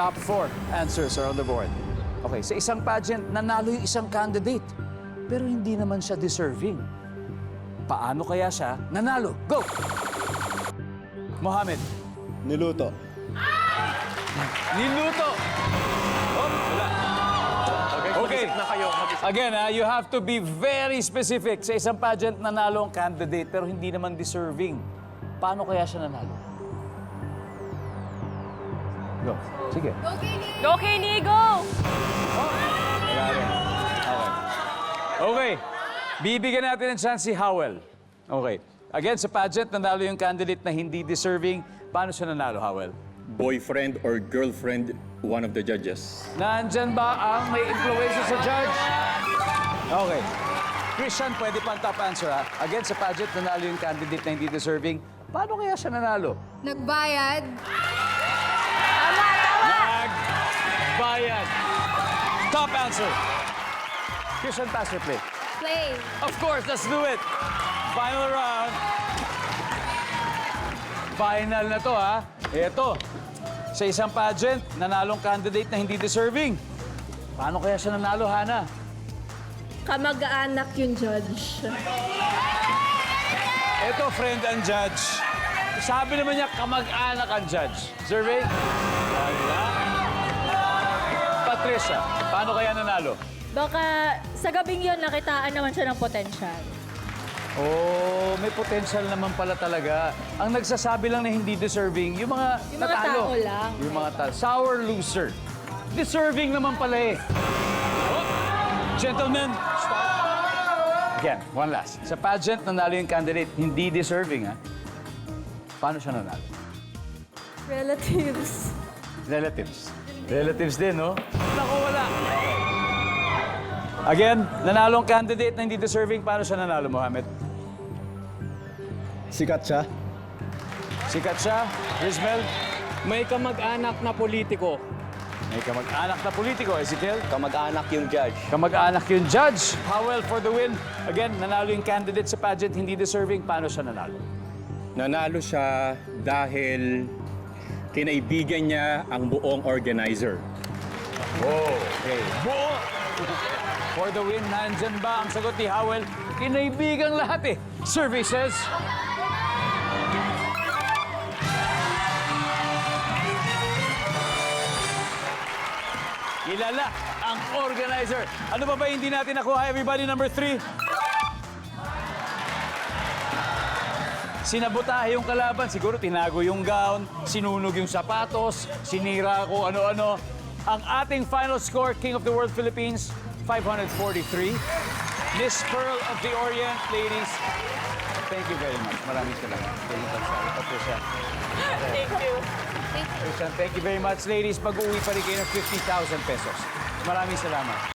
top 4 answers are on the board. Okay, sa isang pageant, nanalo yung isang candidate. Pero hindi naman siya deserving. Paano kaya siya nanalo? Go! Mohammed. Niluto. Niluto! Oh, wala. Okay. Na kayo. Again, you have to be very specific. Sa isang pageant, nanalo ang candidate pero hindi naman deserving. Paano kaya siya nanalo? Go. Sige. Go, Kenny, go! Wala rin. Okay. Okay. Bibigyan natin ng chance si Howell. Okay. Again, sa pageant, nanalo yung candidate na hindi deserving. Paano siya nanalo, Howell? Boyfriend or girlfriend, one of the judges. Nandyan ba ang may influence sa judge? Okay. Christian, pwede pa ang top answer, ha? Again, sa pageant, nanalo yung candidate na hindi deserving. Paano kaya siya nanalo? Nagbayad. Nagbayad. Top answer. Christian, pass or play? Play. Of course, let's do it. Final round. Final na to, ha? Ito. Sa isang pageant, nanalong candidate na hindi deserving. Paano kaya siya nanalo, Hana? Kamag-anak yung judge. Ito, friend and judge. Sabi naman niya, kamag-anak ang judge. Survey? Wala. Patricia, paano kaya nanalo? Baka sa gabing yun, nakitaan naman siya ng potensyal. Oh, may potential naman pala talaga. Ang nagsasabi lang na hindi deserving, yung mga Yung mga natalo. tao lang. Yung mga tao. Sour loser. Deserving naman pala eh. Oh, gentlemen, stop. Again, one last. Sa pageant, nanalo yung candidate, hindi deserving, ha? Paano siya nanalo? Relatives. Relatives. Relatives din, no? Naku, wala. Again, nanalo ang candidate na hindi deserving. Paano siya nanalo, Mohammed? Sikat siya. Sikat siya. Rizmel? May kamag-anak na politiko. May kamag-anak na politiko. Ezekiel? Kamag-anak yung judge. Kamag-anak yung judge. Howell for the win. Again, nanalo yung candidate sa pageant, hindi deserving. Paano siya nanalo? Nanalo siya dahil kinaibigan niya ang buong organizer. Okay. Buo! For the win, nandyan ba ang sagot ni Howell? Kinaibigang lahat eh. Survey says... Kilala ang organizer. Ano pa ba hindi natin nakuha? Everybody, number 3. Sinabotahe yung kalaban. Siguro tinago yung gown, sinunog yung sapatos, sinira ko ano-ano. Ang ating final score, King of the World Philippines, 543. Miss Pearl of the Orient, ladies. Thank you very much. Maraming salamat. Thank you, Patricia. Thank you. Christian, thank you very much, ladies. Pag-uwi pa rin kayo ng 50,000 pesos. Maraming salamat.